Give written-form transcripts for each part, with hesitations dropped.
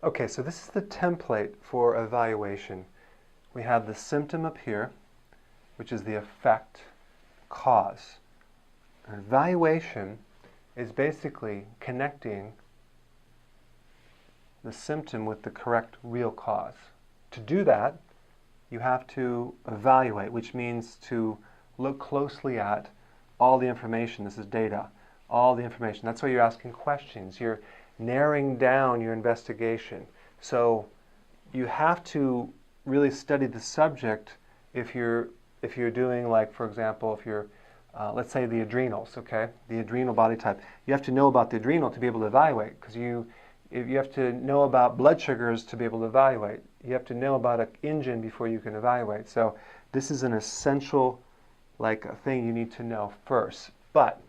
Okay, so this is the template for evaluation. We have the symptom up here, which is the effect, cause. An evaluation is basically connecting the symptom with the correct real cause. To do that, you have to evaluate, which means to look closely at all the information. This is data, all the information. That's why you're asking questions. You're narrowing down your investigation. So you have to really study the subject if you're doing, like, for example, if you're let's say the adrenals, okay? The adrenal body type. You have to know about the adrenal to be able to evaluate, because you have to know about blood sugars to be able to evaluate. You have to know about an engine before you can evaluate. So this is an essential, like, a thing you need to know first. But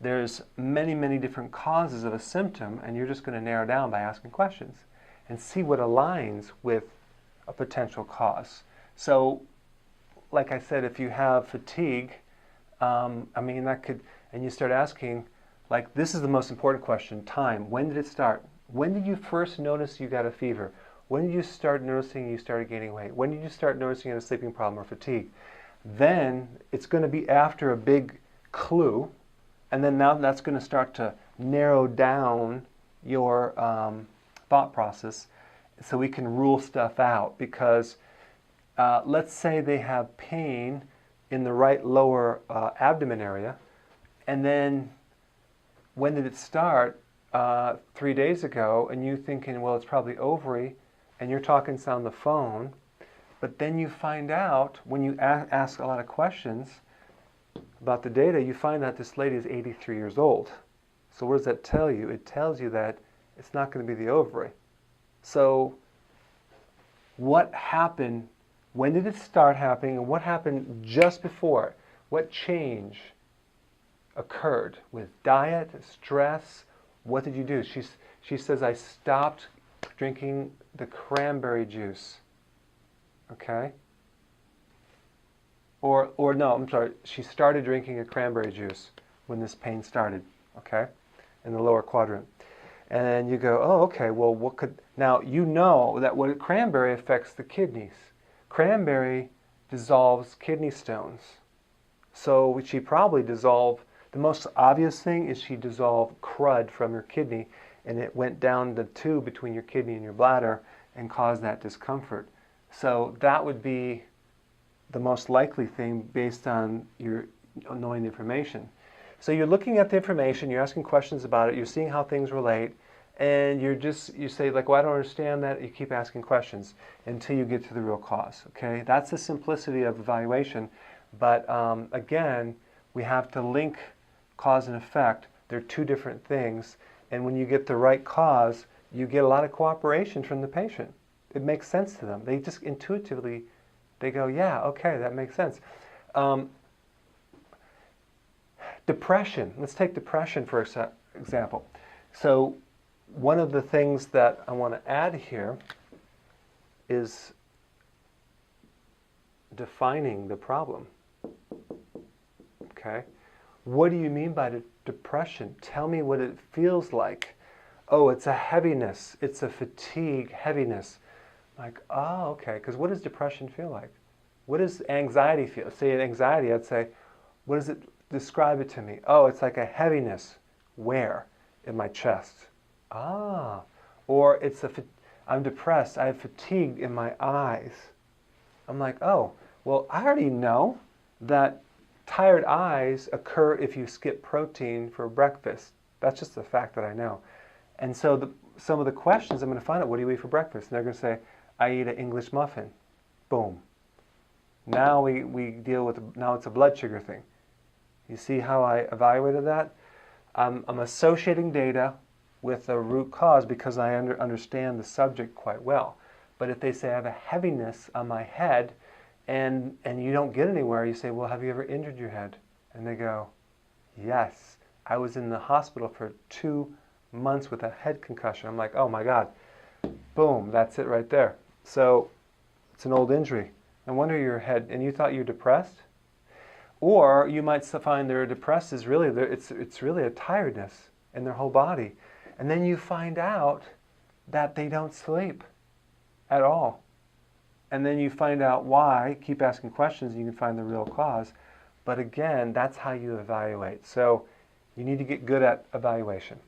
there's many, many different causes of a symptom, and you're just going to narrow down by asking questions and see what aligns with a potential cause. So, like I said, if you have fatigue, I mean, that could, and you start asking, like, this is the most important question: time. When did it start? When did you first notice you got a fever? When did you start noticing you started gaining weight? When did you start noticing you had a sleeping problem or fatigue? Then it's going to be after a big clue, and then now that's going to start to narrow down your thought process so we can rule stuff out. Because let's say they have pain in the right lower abdomen area, and then when did it start? 3 days ago, and you thinking, well, it's probably ovary, and you're talking to on the phone, but then you find out, when you ask a lot of questions about the data, you find out this lady is 83 years old. So what does that tell you? It tells you that it's not going to be the ovary. So what happened? When did it start happening, and what happened just before? What change occurred with diet, stress? What did you do? She says, I stopped drinking the cranberry juice. Okay? Or no, I'm sorry. She started drinking a cranberry juice when this pain started. Okay? In the lower quadrant. And you go, oh, okay, well, what could... Now, you know that what cranberry affects the kidneys. Cranberry dissolves kidney stones. So she probably dissolved... The most obvious thing is she dissolved crud from your kidney, and it went down the tube between your kidney and your bladder and caused that discomfort. So that would be the most likely thing based on your knowing the information. So you're looking at the information, you're asking questions about it, you're seeing how things relate, and you say, like, well, I don't understand that. You keep asking questions until you get to the real cause. Okay, that's the simplicity of evaluation. But again, we have to link cause and effect. They're two different things, and when you get the right cause, you get a lot of cooperation from the patient. It makes sense to them. They just intuitively, they go, yeah, okay, that makes sense. Depression. Let's take depression for example. So one of the things that I want to add here is defining the problem. Okay? What do you mean by depression? Tell me what it feels like. Oh, it's a heaviness. It's a fatigue, heaviness. Like, oh, okay. Because what does depression feel like? What does anxiety feel? Say anxiety, I'd say, what does it, describe it to me? Oh, it's like a heaviness. Where? In my chest. Ah. Or it's I'm depressed. I have fatigue in my eyes. I'm like, oh, well, I already know that tired eyes occur if you skip protein for breakfast. That's just a fact that I know. And so some of the questions I'm going to find out, what do you eat for breakfast? And they're going to say, I eat an English muffin. Boom. Now we deal with, now it's a blood sugar thing. You see how I evaluated that? I'm associating data with a root cause because I understand the subject quite well. But if they say I have a heaviness on my head, and you don't get anywhere, you say, well, have you ever injured your head? And they go, yes. I was in the hospital for 2 months with a head concussion. I'm like, oh my God. Boom, that's it right there. So it's an old injury. No wonder your head, and you thought you were depressed? Or you might find they're depressed is really, it's really a tiredness in their whole body. And then you find out that they don't sleep at all. And then you find out why, keep asking questions, and you can find the real cause. But again, that's how you evaluate. So you need to get good at evaluation.